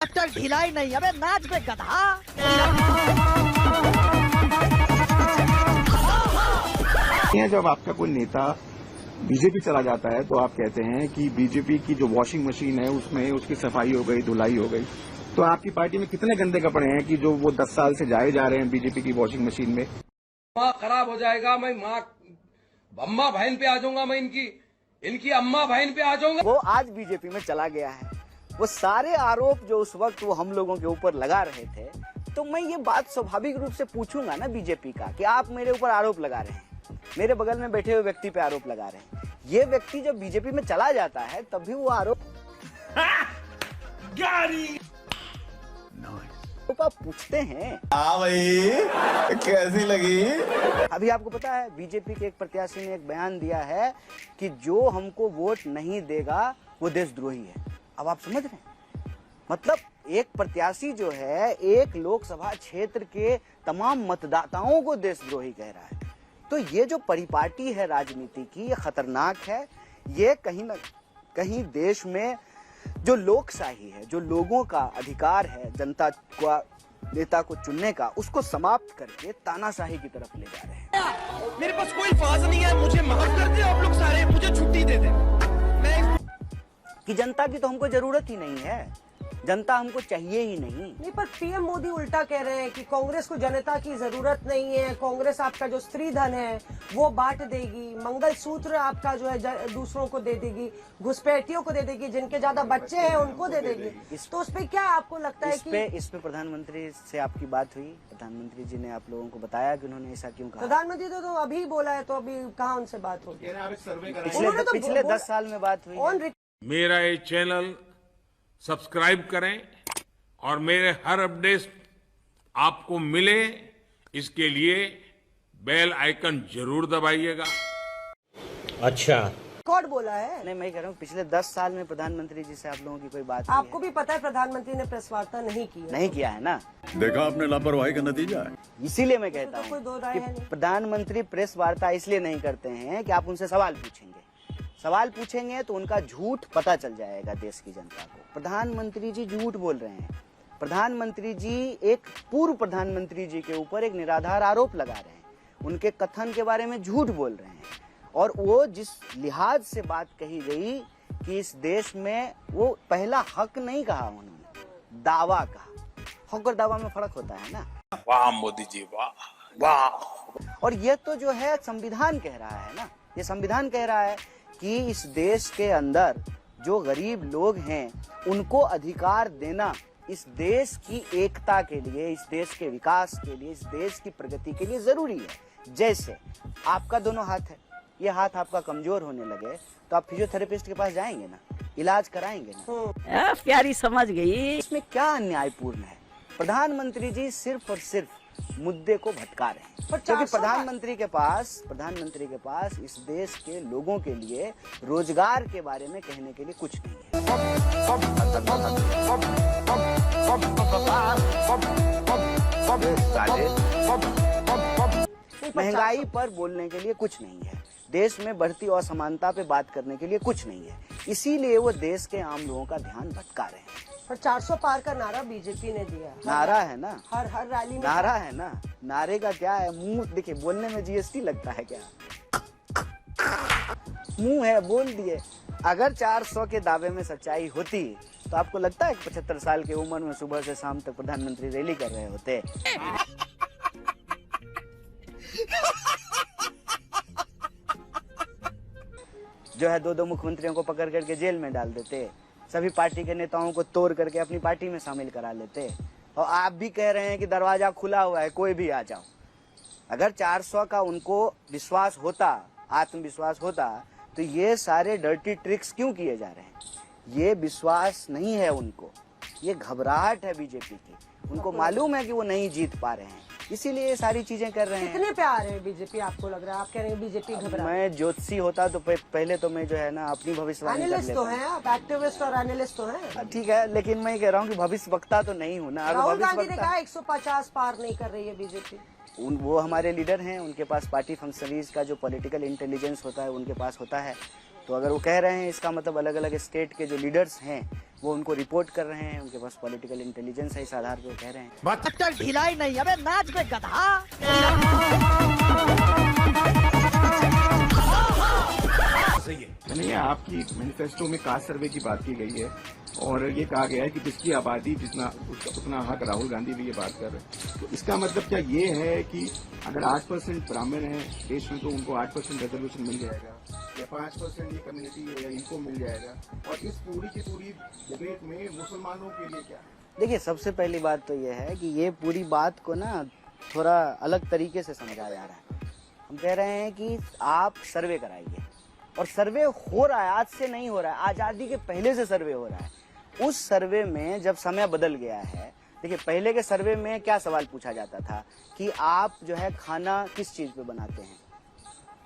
ढिलाई नहीं, अबे नाच पे गधा। जब आपका कोई नेता बीजेपी चला जाता है तो आप कहते हैं कि बीजेपी की जो वॉशिंग मशीन है उसमें उसकी सफाई हो गई, धुलाई हो गई। तो आपकी पार्टी में कितने गंदे कपड़े हैं कि जो वो 10 साल से जाए जा रहे हैं बीजेपी की वॉशिंग मशीन में? माँ खराब हो जाएगा, मैं माँ अम्मा बहन पे आ जाऊंगा, मैं इनकी अम्मा बहन पे आ जाऊंगा। वो आज बीजेपी में चला गया है। वो सारे आरोप जो उस वक्त वो हम लोगों के ऊपर लगा रहे थे, तो मैं ये बात स्वाभाविक रूप से पूछूंगा ना बीजेपी का कि आप मेरे ऊपर आरोप लगा रहे हैं, मेरे बगल में बैठे हुए व्यक्ति पे आरोप लगा रहे हैं। ये व्यक्ति जब बीजेपी में चला जाता है तब भी वो आरोप आप पूछते हैं। हाँ भाई, कैसी लगी? अभी आपको पता है बीजेपी के एक प्रत्याशी ने एक बयान दिया है कि जो हमको वोट नहीं देगा वो देशद्रोही है। अब आप समझ रहे हैं, मतलब एक प्रत्याशी जो है एक लोकसभा क्षेत्र के तमाम मतदाताओं को देशद्रोही कह रहा है। तो ये जो परिपाटी है राजनीति की, ये खतरनाक है। ये कहीं न कहीं देश में जो लोकशाही है, जो लोगों का अधिकार है जनता का नेता को चुनने का, उसको समाप्त करके तानाशाही की तरफ ले जा रहे हैं। मेरे पास कोई फाज नहीं है, मुझे माफ कर दे आप लोग सारे, मुझे छुट्टी दे दे। कि जनता की तो हमको जरूरत ही नहीं है, जनता हमको चाहिए ही नहीं। पर पीएम मोदी उल्टा कह रहे हैं कि कांग्रेस को जनता की जरूरत नहीं है, कांग्रेस आपका जो स्त्री धन है वो बांट देगी, मंगलसूत्र आपका जो है दूसरों को दे देगी, घुसपैठियों को दे देगी, जिनके ज्यादा बच्चे हैं उनको दे देगी। तो उस पे क्या आपको लगता है कि इस पे प्रधानमंत्री से आपकी बात हुई? प्रधानमंत्री जी ने आप लोगों को बताया कि उन्होंने ऐसा क्यों कहा? प्रधानमंत्री तो अभी बोला है, तो अभी कहाँ उनसे बात होगी? पिछले 10 साल में बात हुई। मेरा ये चैनल सब्सक्राइब करें और मेरे हर अपडेट आपको मिले, इसके लिए बेल आइकन जरूर दबाइएगा। अच्छा, कौन बोला है? नहीं, मैं कह रहा हूँ पिछले 10 साल में प्रधानमंत्री जी से आप लोगों की कोई बात आपको भी पता है प्रधानमंत्री ने प्रेस वार्ता नहीं किया है ना? देखा आपने लापरवाही का नतीजा है। इसीलिए मैं कहता तो कोई दो राय है नहीं। प्रधानमंत्री प्रेस वार्ता इसलिए नहीं करते हैं कि आप उनसे सवाल पूछेंगे। सवाल पूछेंगे तो उनका झूठ पता चल जाएगा देश की जनता को। प्रधानमंत्री जी झूठ बोल रहे हैं। प्रधानमंत्री जी एक पूर्व प्रधानमंत्री जी के ऊपर एक निराधार आरोप लगा रहे हैं, उनके कथन के बारे में झूठ बोल रहे हैं। और वो जिस लिहाज से बात कही गई कि इस देश में, वो पहला हक नहीं कहा उन्होंने, दावा कहा। हक और दावा में फर्क होता है ना। वाह मोदी जी, वाह वाह। और ये तो जो है संविधान कह रहा है ना, ये संविधान कह रहा है कि इस देश के अंदर जो गरीब लोग हैं उनको अधिकार देना इस देश की एकता के लिए, इस देश के विकास के लिए, इस देश की प्रगति के लिए जरूरी है। जैसे आपका दोनों हाथ है, ये हाथ आपका कमजोर होने लगे तो आप फिजियोथेरेपिस्ट के पास जाएंगे ना, इलाज कराएंगे ना। प्यारी समझ गई। इसमें क्या अन्यायपूर्ण है? प्रधानमंत्री जी सिर्फ और सिर्फ मुद्दे को भटका रहे हैं, क्योंकि प्रधानमंत्री के पास इस देश के लोगों के लिए रोजगार के बारे में कहने के लिए कुछ नहीं है। महंगाई पर बोलने के लिए कुछ नहीं है, देश में बढ़ती असमानता पे बात करने के लिए कुछ नहीं है। इसीलिए वो देश के आम लोगों का ध्यान भटका रहे हैं। पर 400 पार का नारा बीजेपी ने दिया। नारा है ना, हर रैली में नारा है ना। नारे का क्या है? मुंह देखिए, बोलने में जीएसटी लगता है क्या? मुंह है, बोल दिए। अगर 400 के दावे में सच्चाई होती तो आपको लगता है 75 साल की उम्र में सुबह से शाम तक प्रधानमंत्री रैली कर रहे होते? जो है 2-2 मुख्यमंत्रियों को पकड़ करके जेल में डाल देते, सभी पार्टी के नेताओं को तोड़ करके अपनी पार्टी में शामिल करा लेते। और आप भी कह रहे हैं कि दरवाजा खुला हुआ है, कोई भी आ जाओ। अगर 400 का उनको विश्वास होता, आत्मविश्वास होता, तो ये सारे डर्टी ट्रिक्स क्यों किए जा रहे हैं? ये विश्वास नहीं है उनको, ये घबराहट है बीजेपी की। उनको मालूम है कि वो नहीं जीत पा रहे हैं, इसीलिए ये सारी चीजें कर रहे हैं। कितने पे आ रहे हैं बीजेपी आपको लग रहा है? आप कह रहे हैं बीजेपी घबरा। मैं ज्योतिषी होता तो पहले तो मैं जो है ना अपनी भविष्यवाणी कर लेता। तो हैं आप, एक्टिविस्ट और एनालिस्ट तो हैं। ठीक है, लेकिन मैं कह रहा हूँ कि भविष्य वक्ता तो नहीं हूँ ना। राहुल गांधी ने कहा 150 पार नहीं कर रही है बीजेपी। वो हमारे लीडर हैं, उनके पास पार्टी फंक्शनरीज का जो पॉलिटिकल इंटेलिजेंस होता है उनके पास होता है। तो अगर वो कह रहे हैं इसका मतलब अलग अलग स्टेट के जो लीडर्स हैं वो उनको रिपोर्ट कर रहे हैं, उनके पास पॉलिटिकल इंटेलिजेंस है, इस आधार पर वो कह रहे हैं। अटल ढिलाई नहीं, अबे नाच बे गधा। नहीं, आपकी मैनिफेस्टो में कास्ट सर्वे की बात की गई है और ये कहा गया है कि जिसकी आबादी जितना उतना हक, राहुल गांधी भी ये बात कर रहे हैं। तो इसका मतलब क्या ये है कि अगर 8% ब्राह्मण है देश में तो उनको 8% रिजर्वेशन मिल जाएगा, या 5% ये कम्युनिटी है इनको मिल जाएगा, और इस पूरी की पूरी डिबेट में मुसलमानों के लिए क्या? देखिए, सबसे पहली बात तो ये है कि ये पूरी बात को ना थोड़ा अलग तरीके से समझा जा रहा है। हम कह रहे हैं कि आप सर्वे कराइए, और सर्वे हो रहा है, आज से नहीं हो रहा है, आजादी के पहले से सर्वे हो रहा है। उस सर्वे में जब समय बदल गया है, देखिए पहले के सर्वे में क्या सवाल पूछा जाता था कि आप जो है खाना किस चीज पे बनाते हैं।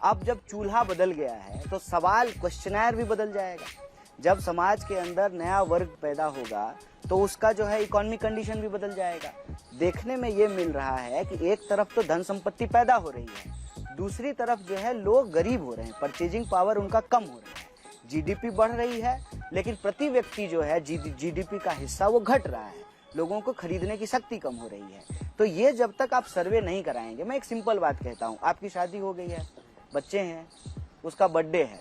अब जब चूल्हा बदल गया है तो सवाल, क्वेश्चनर भी बदल जाएगा। जब समाज के अंदर नया वर्ग पैदा होगा तो उसका जो है इकोनॉमिक कंडीशन भी बदल जाएगा। देखने में ये मिल रहा है कि एक तरफ तो धन संपत्ति पैदा हो रही है, दूसरी तरफ जो है लोग गरीब हो रहे हैं, परचेजिंग पावर उनका कम हो रहा है, जीडीपी बढ़ रही है लेकिन प्रति व्यक्ति जो है जीडीपी का हिस्सा वो घट रहा है, लोगों को खरीदने की शक्ति कम हो रही है। तो ये जब तक आप सर्वे नहीं कराएंगे, मैं एक सिंपल बात कहता हूँ, आपकी शादी हो गई है, बच्चे हैं, उसका बर्थडे है,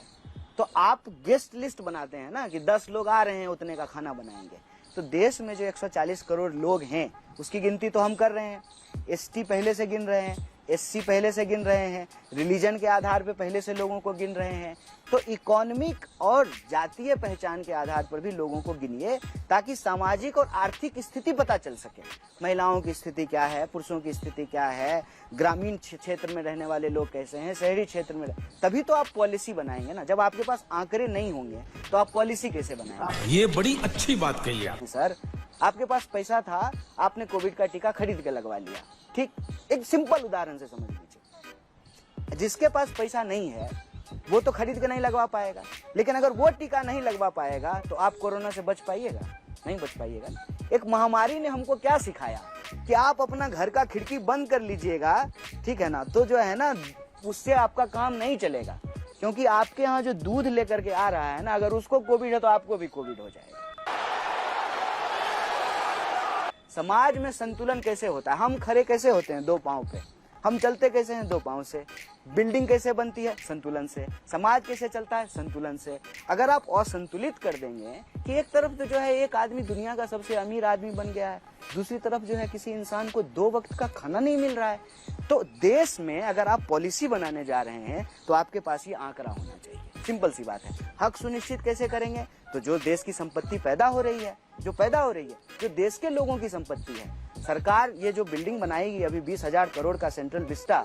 तो आप गेस्ट लिस्ट बनाते हैं ना कि 10 लोग आ रहे हैं उतने का खाना बनाएंगे। तो देश में जो 140 करोड़ लोग हैं उसकी गिनती तो हम कर रहे हैं, एसटी पहले से गिन रहे हैं, एससी पहले से गिन रहे हैं, रिलीजन के आधार पे पहले से लोगों को गिन रहे हैं। तो इकोनॉमिक और जातीय पहचान के आधार पर भी लोगों को गिनिए ताकि सामाजिक और आर्थिक स्थिति पता चल सके, महिलाओं की स्थिति क्या है, पुरुषों की स्थिति क्या है, ग्रामीण क्षेत्र में रहने वाले लोग कैसे हैं, शहरी क्षेत्र में, तभी तो आप पॉलिसी बनाएंगे ना। जब आपके पास आंकड़े नहीं होंगे तो आप पॉलिसी कैसे बनाएंगे? ये बड़ी अच्छी बात कही आप। सर, आपके पास पैसा था, आपने कोविड का टीका खरीद के लगवा लिया, ठीक, एक सिंपल उदाहरण से समझ लीजिए। जिसके पास पैसा नहीं है वो तो खरीद के नहीं लगवा पाएगा, लेकिन अगर वो टीका नहीं लगवा पाएगा तो आप कोरोना से बच पाइएगा? नहीं बच पाइएगा। एक महामारी ने हमको क्या सिखाया कि आप अपना घर का खिड़की बंद कर लीजिएगा, ठीक है ना, तो जो है ना उससे आपका काम नहीं चलेगा, क्योंकि आपके यहाँ जो दूध लेकर के आ रहा है ना, अगर उसको कोविड है तो आपको भी कोविड हो जाएगा। समाज में संतुलन कैसे होता है? हम खड़े कैसे होते हैं? 2 पांव पे। हम चलते कैसे हैं? 2 पांव से। बिल्डिंग कैसे बनती है? संतुलन से। समाज कैसे चलता है? संतुलन से। अगर आप असंतुलित कर देंगे कि एक तरफ तो जो है एक आदमी दुनिया का सबसे अमीर आदमी बन गया है, दूसरी तरफ जो है किसी इंसान को 2 वक्त का खाना नहीं मिल रहा है, तो देश में अगर आप पॉलिसी बनाने जा रहे हैं तो आपके पास ये आंकड़ा होना चाहिए। सिंपल सी बात है। हक सुनिश्चित कैसे करेंगे? तो जो देश की संपत्ति पैदा हो रही है, जो देश के लोगों की संपत्ति है, सरकार ये जो बिल्डिंग बनाएगी अभी 20,000 करोड़ का सेंट्रल विस्टा,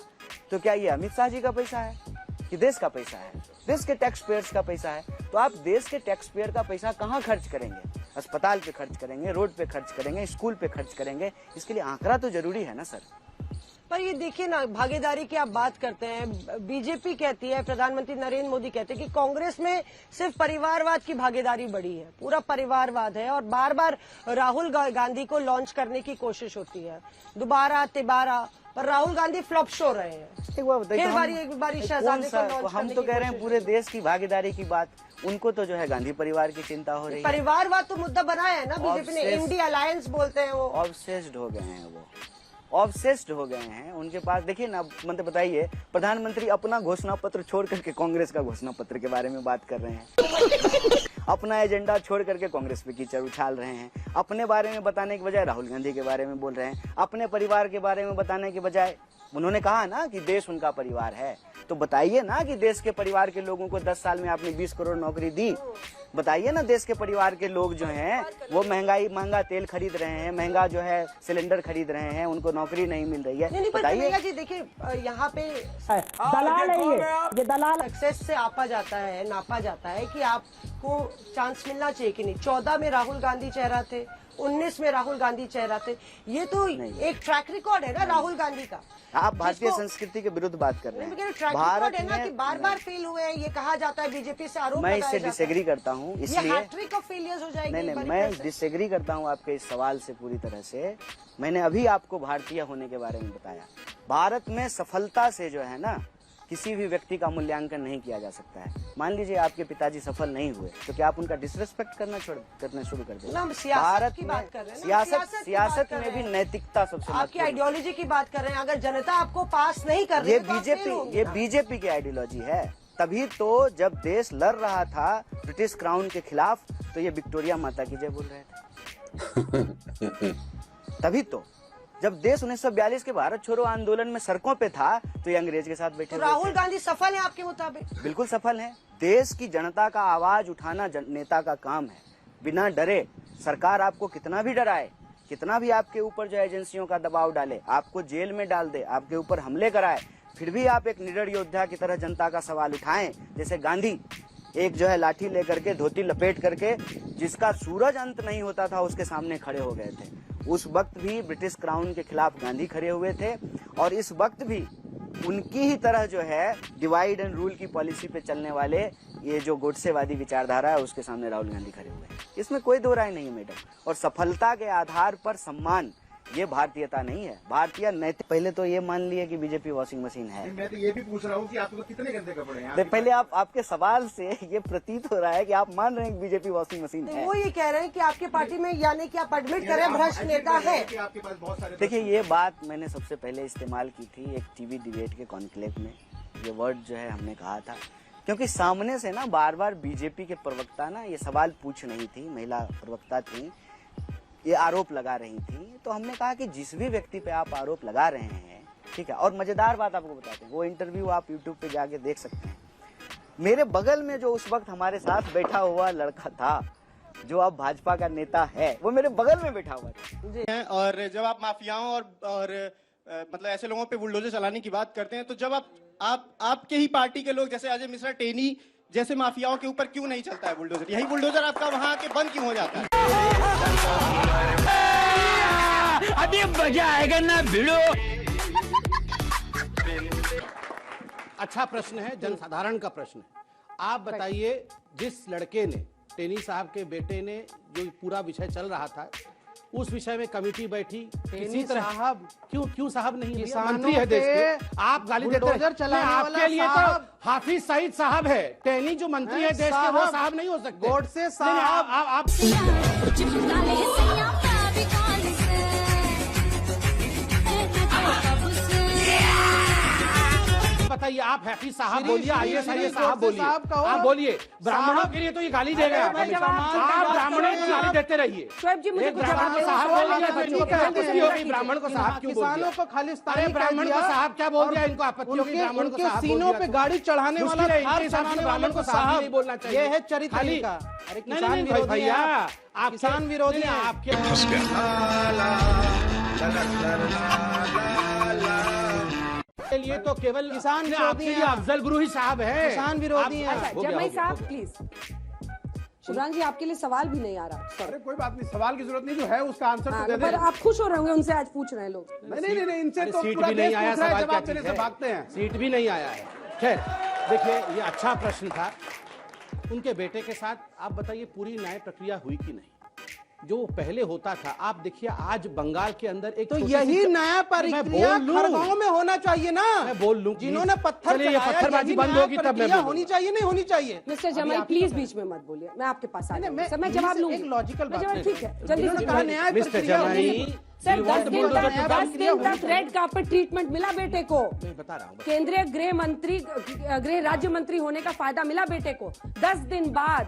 तो क्या ये अमित शाह जी का पैसा है कि देश का पैसा है? देश के टैक्स पेयर्स का पैसा है। तो आप देश के टैक्स पेयर का पैसा कहाँ खर्च करेंगे? अस्पताल पे खर्च करेंगे, रोड पे खर्च करेंगे, स्कूल पे खर्च करेंगे। इसके लिए आंकड़ा तो जरूरी है ना सर। पर ये देखिए ना, भागीदारी की आप बात करते हैं, बीजेपी कहती है, प्रधानमंत्री नरेंद्र मोदी कहते हैं कि कांग्रेस में सिर्फ परिवारवाद की भागीदारी बढ़ी है, पूरा परिवारवाद है, और बार बार राहुल गांधी को लॉन्च करने की कोशिश होती है, दोबारा तिबारा, पर राहुल गांधी फ्लॉप शो रहे हैं। एक बार बताइए, एक बारी शहजादे को लॉन्च हम तो कह रहे हैं पूरे देश की भागीदारी की बात, उनको तो जो है गांधी परिवार की चिंता हो रही है। परिवारवाद तो मुद्दा बनाया है ना बीजेपी ने, इंडिया अलायंस बोलते हैं वो। ऑब्सेस्ड हो गए हैं, वो ऑब्सेस्ड हो गए हैं। उनके पास देखिए ना, मतलब बताइए, प्रधानमंत्री अपना घोषणा पत्र छोड़ करके कांग्रेस का घोषणा पत्र के बारे में बात कर रहे हैं, अपना एजेंडा छोड़ करके कांग्रेस पे कीचड़ उछाल रहे हैं, अपने बारे में बताने के बजाय राहुल गांधी के बारे में बोल रहे हैं, अपने परिवार के बारे में बताने के बजाय, उन्होंने कहा ना कि देश उनका परिवार है, तो बताइए ना कि देश के परिवार के लोगों को 10 साल में आपने 20 करोड़ नौकरी दी। बताइए ना, देश के परिवार के लोग जो हैं वो महंगा तेल खरीद रहे हैं, महंगा जो है सिलेंडर खरीद रहे हैं, उनको नौकरी नहीं मिल रही है। नहीं, बताइए जी, देखिए यहाँ पे दलाल है ये दलाल। सक्सेस से आपा जाता है, नापा जाता है कि आपको चांस मिलना चाहिए कि नहीं। 14 में राहुल गांधी चेहरा थे, 19 में राहुल गांधी चेहरा थे, ये तो एक ट्रैक रिकॉर्ड है ना राहुल गांधी का। आप भारतीय संस्कृति के विरुद्ध बात कर रहे हैं। भारत है ना कि बार-बार फेल हुए हैं, ये कहा जाता है, बीजेपी से आरोप मैं इससे डिसएग्री करता हूँ, इसलिए हैट्रिक ऑफ फेलियर्स हो जाएगी। नहीं, मैं डिसएग्री करता हूँ आपके इस सवाल से पूरी तरह से। मैंने अभी आपको भारतीय होने के बारे में बताया। भारत में सफलता से जो है ना किसी भी व्यक्ति का मूल्यांकन नहीं किया जा सकता है। मान लीजिए आपके पिताजी सफल नहीं हुए तो क्या आप उनका डिसरेस्पेक्ट करना शुरू कर देंगे? हम सियासत की बात कर रहे हैं ना, सियासत में भी नैतिकता सबसे आपकी आइडियोलॉजी की बात कर रहे हैं। अगर जनता आपको पास नहीं कर रही ये है तो आप बीजेपी फेल होंगे ये ना। बीजेपी की आइडियोलॉजी है। तभी तो जब देश लड़ रहा था ब्रिटिश क्राउन के खिलाफ तो ये विक्टोरिया माता की जय बोल रहे थे। तभी तो जब देश 1942 के भारत छोड़ो आंदोलन में सड़कों पे था तो ये अंग्रेज के साथ बैठे तो हुए थे। राहुल गांधी सफल है आपके मुताबिक? बिल्कुल सफल है। देश की जनता का आवाज उठाना नेता का काम है, बिना डरे। सरकार आपको कितना भी डराए, कितना भी आपके ऊपर जो एजेंसियों का दबाव डाले, आपको जेल में डाल दे, आपके ऊपर हमले कराए, फिर भी आप एक निडर योद्धा की तरह जनता का सवाल उठाएं। जैसे गांधी एक जो है लाठी लेकर के, धोती लपेट करके, जिसका सूरज अंत नहीं होता था, उसके सामने खड़े हो गए थे। उस वक्त भी ब्रिटिश क्राउन के खिलाफ गांधी खड़े हुए थे और इस वक्त भी उनकी ही तरह जो है डिवाइड एंड रूल की पॉलिसी पे चलने वाले ये जो गोडसेवादी विचारधारा है उसके सामने राहुल गांधी खड़े हुए हैं। इसमें कोई दो राय नहीं है मैडम। और सफलता के आधार पर सम्मान, ये भारतीयता नहीं है। भारतीय नैतिक। पहले तो ये मान लिए कि बीजेपी वॉशिंग मशीन है। मैं तो ये भी पूछ रहा हूँ कि आपको कितने गंदे कपड़े हैं? पहले आपके सवाल से ये प्रतीत हो रहा है कि आप मान रहे हैं कि बीजेपी वॉशिंग मशीन तो है। वो ये कह रहे हैं कि आपके पार्टी में, यानी कि आप एडमिट कर रहे हैं भ्रष्ट नेता है। आपके पास बहुत सारे देखिए, ये बात मैंने सबसे पहले इस्तेमाल की थी एक टीवी डिबेट के कॉन्क्लेव में। ये वर्ड जो है हमने कहा था क्योंकि सामने से ना बार बार बीजेपी के प्रवक्ता ना ये सवाल पूछ रही थी, महिला प्रवक्ता थी, ये आरोप लगा रही थी। तो हमने कहा कि जिस भी व्यक्ति पे आप आरोप लगा रहे हैं, ठीक है। और मजेदार बात आपको बताते हैं, वो इंटरव्यू आप यूट्यूब पे जाके देख सकते हैं। मेरे बगल में जो उस वक्त हमारे साथ बैठा हुआ लड़का था, जो अब भाजपा का नेता है, वो मेरे बगल में बैठा हुआ था। और जब आप माफियाओं और मतलब ऐसे लोगों पे बुलडोजर चलाने की बात करते हैं, तो जब आपके ही पार्टी के लोग जैसे अजय मिश्रा, टेनी जैसे माफियाओं के ऊपर क्यों नहीं चलता है बुलडोजर? यही बुलडोजर आपका वहां के बंद क्यों हो जाता है? अभी मजा आएगा ना भिड़ो। अच्छा प्रश्न है, जनसाधारण का प्रश्न है। आप बताइए, जिस लड़के ने, टेनी साहब के बेटे ने, जो पूरा विषय चल रहा था, उस विषय में कमेटी बैठी, किसी तरह साहब क्यों साहब नहीं, मंत्री है देश के, आप गाली देते हैं। आपके लिए तो हाफिज सईद साहब है, टेनी जो मंत्री है देश के, वो साहब नहीं हो सकते। गोडसे साहब, आप बताइए, आप हाफिज साहब बोलिए, IAS साहब बोलिए, आप बोलिए। ब्राह्मणों के लिए तो ये गाली दे रहे हैं आप ब्राह्मणों को गाली देते रहिए। एक ब्राह्मण को साहब बोल दिया तो इनको क्या आपत्ति होगी? ब्राह्मण को साहब क्यों बोल दिया? किसानों को खालिस्तानी, ब्राह्मण को साहब क्या बोल दिया? इनको आपत्ति होगी? ब्राह्मण को साहब सीनों पे गाड़ी चढ़ाने वाला ब्राह्मण को साहब नहीं बोलना चाहिए। ये है चरित्र का। अरे किसान विरोधी भैया, आप किसान विरोधी हैं आपके। के लिए तो केवल किसान विरोधी हैं, अफजल गुरु ही साहब है, किसान विरोधी हैं। जमाई साहब प्लीज। शिवराम जी, आपके लिए सवाल भी नहीं आ रहा। अरे कोई बात नहीं, सवाल की जरूरत नहीं, जो है उसका आंसर तो दे दे। पर आप खुश हो रहे होंगे, उनसे आज पूछ रहे हैं लोग। नहीं, इनसे तो सीट भी नहीं आया, सवाल क्या चीज़ है? भागते हैं, सीट भी नहीं आया है। खैर, देखिए, ये अच्छा प्रश्न था। उनके बेटे के साथ आप बताइए, पूरी न्याय प्रक्रिया हुई कि नहीं? जो पहले होता था, आप देखिए आज बंगाल के अंदर एक, तो यही नया प्रक्रिया खरगों में होना चाहिए ना। मैं बोल लूं, जिन्होंने पत्थरबाजी बंद होगी तब मैं होनी चाहिए, नहीं होनी चाहिए। मिस्टर जमाई प्लीज बीच में मत बोलिए, मैं आपके पास आ जाऊंगी। मैं जवाब लूंगी। एक लॉजिकल बात है, ठीक है, जल्दी से। मिस्टर जमाई सर, 10 दिन तक रेड कार्पेट ट्रीटमेंट मिला बेटे को। मैं बता रहा हूँ, केंद्रीय गृह राज्य मंत्री होने का फायदा मिला बेटे को। 10 दिन बाद